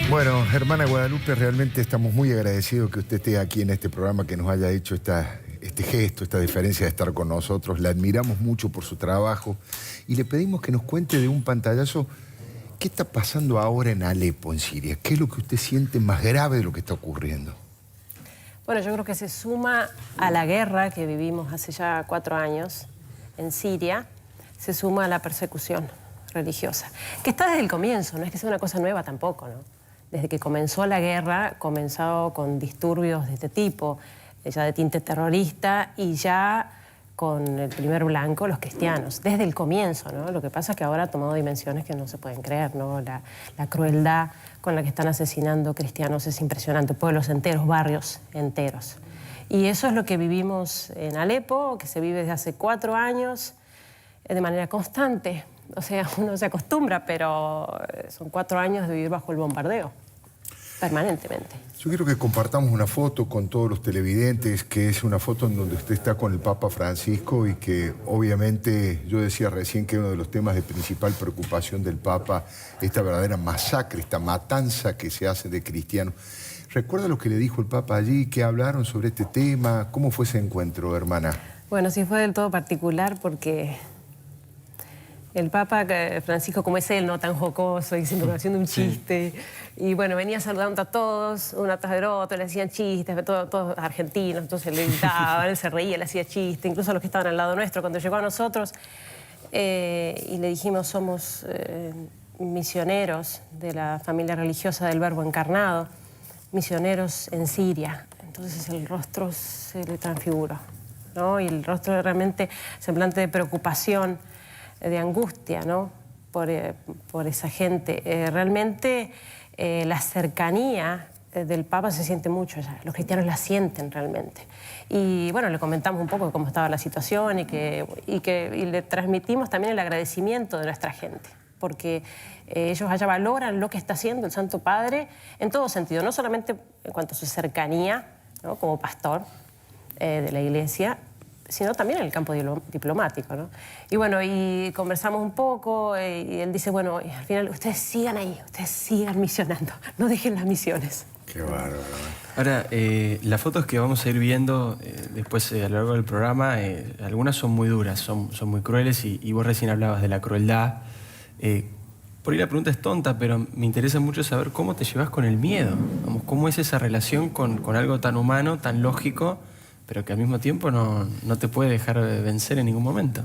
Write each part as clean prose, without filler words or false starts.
Bueno, hermana Guadalupe, realmente estamos muy agradecidos que usted esté aquí en este programa, que nos haya hecho este gesto, esta diferencia de estar con nosotros. La admiramos mucho por su trabajo y le pedimos que nos cuente de un pantallazo qué está pasando ahora en Alepo, en Siria. ¿Qué es lo que usted siente más grave de lo que está ocurriendo? Bueno, yo creo que se suma a la guerra que vivimos hace ya 4 años en Siria, se suma a la persecución religiosa, que está desde el comienzo, no es que sea una cosa nueva tampoco, ¿no? Desde que comenzó la guerra, comenzó con disturbios de este tipo, ya de tinte terrorista y ya con el primer blanco, los cristianos, desde el comienzo, ¿no? Lo que pasa es que ahora ha tomado dimensiones que no se pueden creer, ¿no? La crueldad con la que están asesinando cristianos es impresionante, pueblos enteros, barrios enteros. Y eso es lo que vivimos en Alepo, que se vive desde hace 4 años, de manera constante. O sea, uno se acostumbra, pero son 4 años de vivir bajo el bombardeo, permanentemente. Yo quiero que compartamos una foto con todos los televidentes, que es una foto en donde usted está con el Papa Francisco y que obviamente yo decía recién que uno de los temas de principal preocupación del Papa, esta verdadera masacre, esta matanza que se hace de cristianos. ¿Recuerda lo que le dijo el Papa allí? ¿Qué hablaron sobre este tema? ¿Cómo fue ese encuentro, hermana? Bueno, sí fue del todo particular porque el Papa Francisco, como es él, no tan jocoso y siempre haciendo un chiste, y bueno, venía saludando a todos, uno atrás del otro, le hacían chistes, todos argentinos, entonces le gritaban, él se reía, le hacía chistes, incluso a los que estaban al lado nuestro. Cuando llegó a nosotros y le dijimos, somos misioneros de la familia religiosa del Verbo Encarnado, misioneros en Siria, entonces el rostro se le transfiguró, ¿no? Y el rostro realmente semblante de preocupación, de angustia, ¿no? por esa gente. Realmente la cercanía del Papa se siente mucho allá. Los cristianos la sienten realmente. Y bueno, le comentamos un poco de cómo estaba la situación y le transmitimos también el agradecimiento de nuestra gente, porque ellos allá valoran lo que está haciendo el Santo Padre en todo sentido, no solamente en cuanto a su cercanía, ¿no? Como pastor de la Iglesia, sino también en el campo diplomático, ¿no? Y bueno, y conversamos un poco y él dice, bueno, al final ustedes sigan ahí, ustedes sigan misionando, no dejen las misiones. Qué bárbaro. Ahora, las fotos que vamos a ir viendo después a lo largo del programa, algunas son muy duras, son muy crueles y vos recién hablabas de la crueldad. Por ahí la pregunta es tonta, pero me interesa mucho saber cómo te llevas con el miedo. Vamos, ¿cómo es esa relación con algo tan humano, tan lógico, pero que al mismo tiempo no te puede dejar vencer en ningún momento?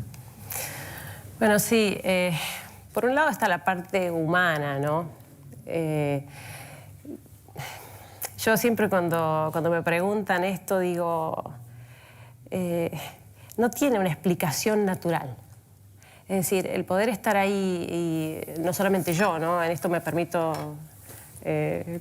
Bueno, sí. Por un lado está la parte humana, ¿no? Yo siempre cuando me preguntan esto digo, no tiene una explicación natural. Es decir, el poder estar ahí, y no solamente yo, ¿no? En esto me permito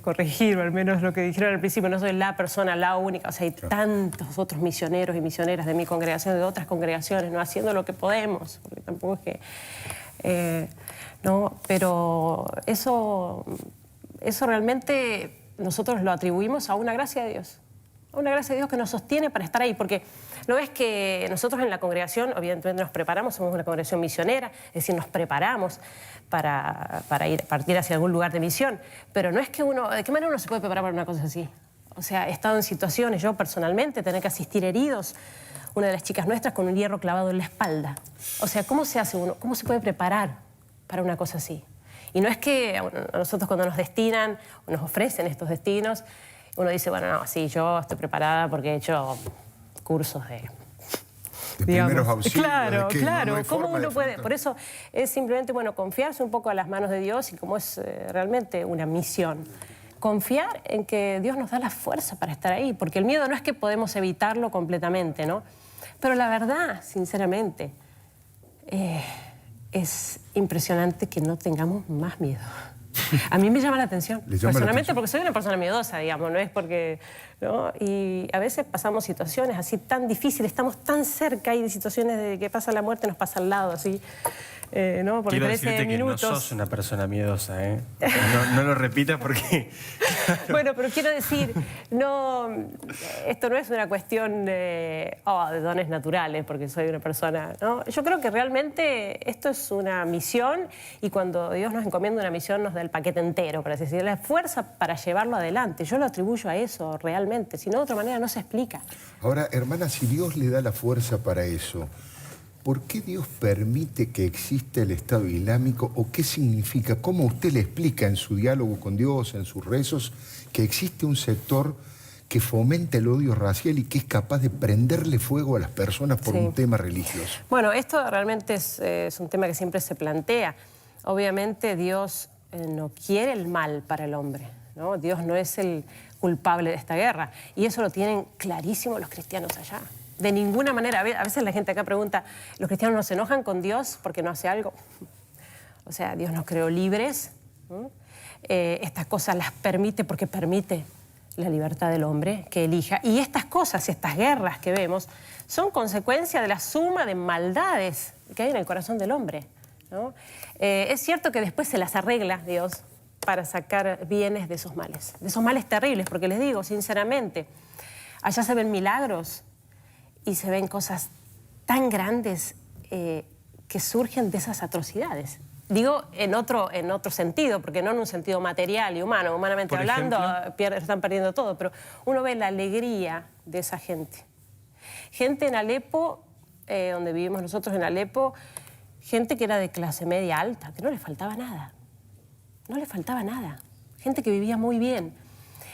corregir, o al menos lo que dijeron al principio, no soy la persona, la única, o sea, hay tantos otros misioneros y misioneras de mi congregación, de otras congregaciones, ¿no? Haciendo lo que podemos, porque tampoco es que... ¿no? Pero eso realmente nosotros lo atribuimos a una gracia de Dios. A una gracia de Dios que nos sostiene para estar ahí, porque no es que nosotros en la congregación, obviamente nos preparamos, somos una congregación misionera, es decir, nos preparamos para partir hacia algún lugar de misión, pero no es que uno, ¿de qué manera uno se puede preparar para una cosa así? O sea, he estado en situaciones, yo personalmente, tener que asistir heridos, una de las chicas nuestras con un hierro clavado en la espalda. O sea, ¿cómo se hace uno? ¿Cómo se puede preparar para una cosa así? Y no es que a nosotros cuando nos destinan, o nos ofrecen estos destinos, uno dice, bueno, no, sí, yo estoy preparada porque he hecho cursos de primeros auxilios. Claro, ¿de claro. no ¿Cómo uno puede? enfrentar? Por eso es simplemente, bueno, confiarse un poco a las manos de Dios y como es realmente una misión. Confiar en que Dios nos da la fuerza para estar ahí, porque el miedo no es que podemos evitarlo completamente, ¿no? Pero la verdad, sinceramente, es impresionante que no tengamos más miedo. A mí me llama la atención, personalmente, porque soy una persona miedosa, digamos, no es porque... ¿no? Y a veces pasamos situaciones así tan difíciles, estamos tan cerca, hay situaciones de que pasa la muerte, nos pasa al lado, así. ¿no? Por Quiero diferencia decirte de que minutos. no sos una persona miedosa, ¿eh? No lo repitas porque... Bueno, pero quiero decir, no, esto no es una cuestión de dones naturales, porque soy una persona, ¿no? Yo creo que realmente esto es una misión y cuando Dios nos encomienda una misión nos da el paquete entero, para decir, la fuerza para llevarlo adelante. Yo lo atribuyo a eso realmente, si no de otra manera no se explica. Ahora, hermana, si Dios le da la fuerza para eso, ¿por qué Dios permite que exista el Estado Islámico o qué significa? ¿Cómo usted le explica en su diálogo con Dios, en sus rezos, que existe un sector que fomenta el odio racial y que es capaz de prenderle fuego a las personas por un tema religioso? Bueno, esto realmente es un tema que siempre se plantea. Obviamente Dios no quiere el mal para el hombre, ¿no? Dios no es el culpable de esta guerra y eso lo tienen clarísimo los cristianos allá. De ninguna manera, a veces la gente acá pregunta, ¿los cristianos no se enojan con Dios porque no hace algo? O sea, Dios nos creó libres, estas cosas las permite porque permite la libertad del hombre que elija. Y estas cosas, estas guerras que vemos, son consecuencia de la suma de maldades que hay en el corazón del hombre, ¿no? Es cierto que después se las arregla Dios para sacar bienes de esos males terribles, porque les digo, sinceramente, allá se ven milagros y se ven cosas tan grandes que surgen de esas atrocidades. Digo en otro sentido, porque no en un sentido material y humano. Humanamente hablando, están perdiendo todo, pero uno ve la alegría de esa gente. Gente en Alepo, donde vivimos nosotros en Alepo, gente que era de clase media alta, que no le faltaba nada. No le faltaba nada. Gente que vivía muy bien.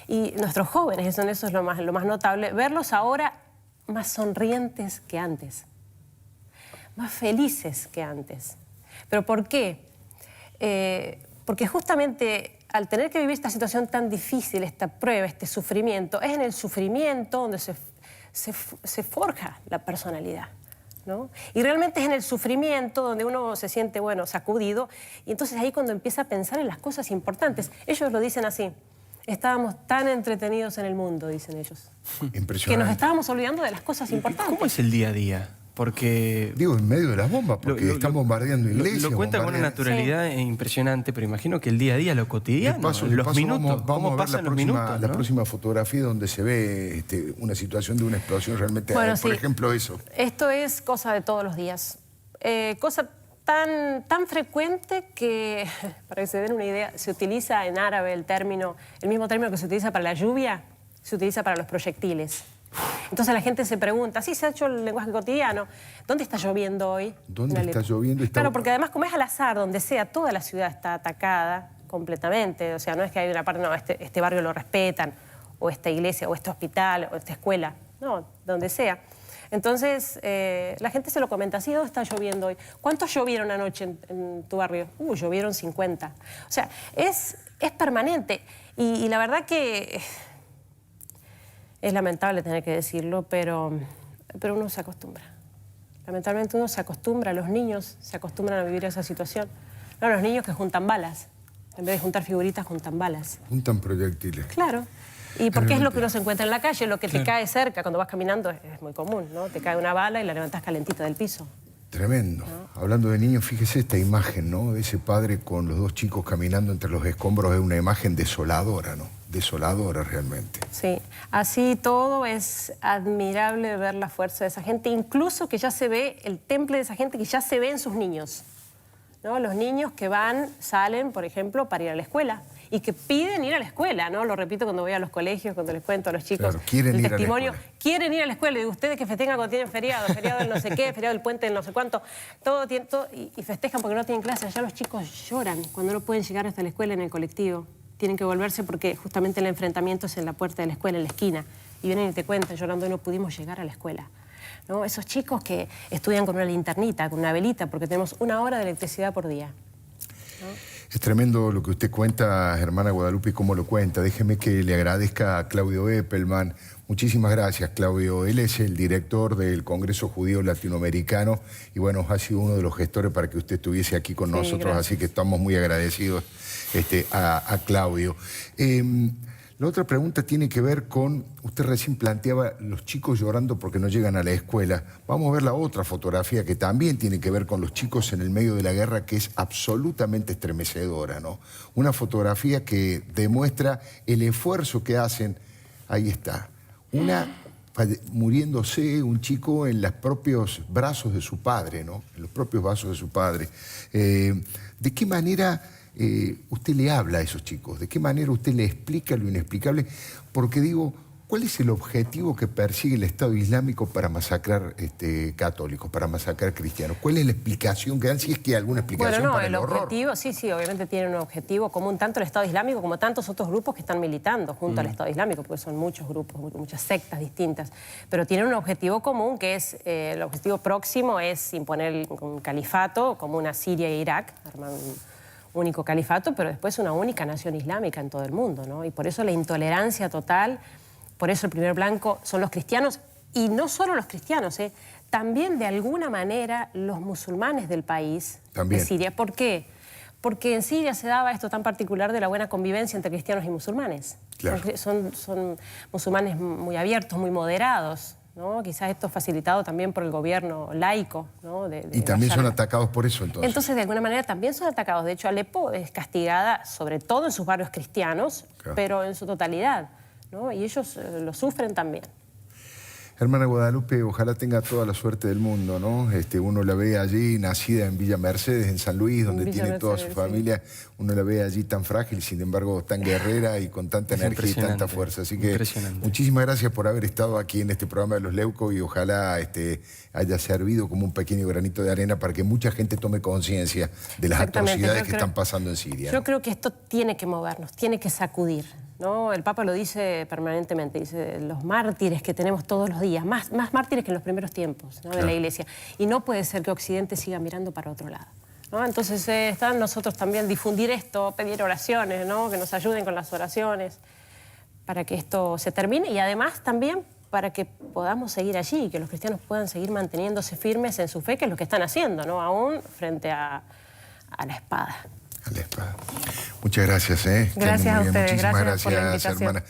Y nuestros jóvenes, eso es lo más notable, verlos ahora más sonrientes que antes, más felices que antes. ¿Pero por qué? Porque justamente al tener que vivir esta situación tan difícil, esta prueba, este sufrimiento, es en el sufrimiento donde se forja la personalidad, ¿no? Y realmente es en el sufrimiento donde uno se siente, bueno, sacudido, y entonces ahí cuando empieza a pensar en las cosas importantes. Ellos lo dicen así: estábamos tan entretenidos en el mundo, dicen ellos. Impresionante. Que nos estábamos olvidando de las cosas importantes. ¿Cómo es el día a día? Porque... Digo, en medio de las bombas, porque están bombardeando iglesias. Lo cuenta con una naturalidad impresionante, pero imagino que el día a día, lo cotidiano, los minutos, vamos a ver pasan los minutos, la próxima fotografía donde se ve una situación de una explosión realmente. Bueno, por ejemplo, eso. Esto es cosa de todos los días. Cosa tan frecuente que, para que se den una idea, se utiliza en árabe el mismo término que se utiliza para la lluvia, se utiliza para los proyectiles. Entonces la gente se pregunta, sí, se ha hecho el lenguaje cotidiano, ¿dónde está lloviendo hoy? ¿Dónde está lloviendo? Claro, porque además como es al azar, donde sea, toda la ciudad está atacada completamente. O sea, no es que hay una parte, no, este barrio lo respetan, o esta iglesia, o este hospital, o esta escuela, no, donde sea. Entonces, la gente se lo comenta, sí, ¿dónde está lloviendo hoy? ¿Cuántos llovieron anoche en tu barrio? Llovieron 50. O sea, es permanente. Y la verdad que es lamentable tener que decirlo, pero uno se acostumbra. Lamentablemente uno se acostumbra, los niños se acostumbran a vivir esa situación. No, los niños que juntan balas, en vez de juntar figuritas, juntan balas. Juntan proyectiles. Claro. Y porque es lo que uno se encuentra en la calle, lo que te cae cerca cuando vas caminando es muy común, ¿no? Te cae una bala y la levantás calentita del piso. Tremendo. ¿No? Hablando de niños, fíjese esta imagen, ¿no? De ese padre con los dos chicos caminando entre los escombros, es una imagen desoladora, ¿no? Desoladora realmente. Sí, así todo es admirable ver la fuerza de esa gente, incluso que ya se ve el temple de esa gente que ya se ve en sus niños, ¿no? Los niños que salen, por ejemplo, para ir a la escuela y que piden ir a la escuela, ¿no? Lo repito cuando voy a los colegios, cuando les cuento a los chicos. Claro, quieren el ir testimonio, a la escuela. Quieren ir a la escuela. Y ustedes que festejan cuando tienen feriado del no sé qué, feriado del puente del no sé cuánto, todo, y festejan porque no tienen clase. Allá los chicos lloran cuando no pueden llegar hasta la escuela en el colectivo. Tienen que volverse porque justamente el enfrentamiento es en la puerta de la escuela, en la esquina. Y vienen y te cuentan llorando y no pudimos llegar a la escuela, ¿no? Esos chicos que estudian con una linternita, con una velita, porque tenemos 1 hora de electricidad por día, ¿no? Es tremendo lo que usted cuenta, hermana Guadalupe, y cómo lo cuenta. Déjeme que le agradezca a Claudio Eppelman. Muchísimas gracias, Claudio. Él es el director del Congreso Judío Latinoamericano y bueno, ha sido uno de los gestores para que usted estuviese aquí con nosotros, gracias. Así que estamos muy agradecidos a Claudio. La otra pregunta tiene que ver con, usted recién planteaba los chicos llorando porque no llegan a la escuela. Vamos a ver la otra fotografía que también tiene que ver con los chicos en el medio de la guerra, que es absolutamente estremecedora, ¿no? Una fotografía que demuestra el esfuerzo que hacen. Ahí está. Muriéndose un chico en los propios brazos de su padre, ¿no? En los propios brazos de su padre. ¿De qué manera usted le habla a esos chicos? ¿De qué manera usted le explica lo inexplicable? Porque digo, ¿cuál es el objetivo que persigue el Estado Islámico para masacrar católicos, para masacrar cristianos? ¿Cuál es la explicación que dan, si es que hay alguna explicación para el horror? Objetivo, sí, obviamente tiene un objetivo común, tanto el Estado Islámico como tantos otros grupos que están militando junto al Estado Islámico, porque son muchos grupos, muchas sectas distintas, pero tienen un objetivo común que es, el objetivo próximo es imponer un califato como una Siria e Irak, armar un único califato, pero después una única nación islámica en todo el mundo, ¿no? Y por eso la intolerancia total. Por eso el primer blanco son los cristianos, y no solo los cristianos, también de alguna manera los musulmanes del país, de Siria. ¿Por qué? Porque en Siria se daba esto tan particular de la buena convivencia entre cristianos y musulmanes. Claro. Son musulmanes muy abiertos, muy moderados, ¿no? Quizás esto facilitado también por el gobierno laico, ¿no? Y también son atacados por eso, entonces. Entonces, de alguna manera, también son atacados. De hecho, Alepo es castigada, sobre todo en sus barrios cristianos, claro, pero en su totalidad, ¿no? Y ellos lo sufren también. Hermana Guadalupe, ojalá tenga toda la suerte del mundo, ¿no? Uno la ve allí, nacida en Villa Mercedes, en San Luis, donde tiene toda su familia. Uno la ve allí tan frágil, sin embargo, tan guerrera y con tanta energía y tanta fuerza. Así que muchísimas gracias por haber estado aquí en este programa de Los Leucos, y ojalá haya servido como un pequeño granito de arena para que mucha gente tome conciencia de las atrocidades que están pasando en Siria. Yo creo que esto tiene que movernos, tiene que sacudir, ¿no? El Papa lo dice permanentemente, dice los mártires que tenemos todos los días, más mártires que en los primeros tiempos, ¿no? Claro. De la Iglesia. Y no puede ser que Occidente siga mirando para otro lado, ¿no? Entonces está en nosotros también difundir esto, pedir oraciones, ¿no? Que nos ayuden con las oraciones para que esto se termine, y además también para que podamos seguir allí y que los cristianos puedan seguir manteniéndose firmes en su fe, que es lo que están haciendo, ¿no? Aún frente a la espada. A la espada. Muchas gracias. Gracias a ustedes. Muchísimas gracias por la invitación. hermana.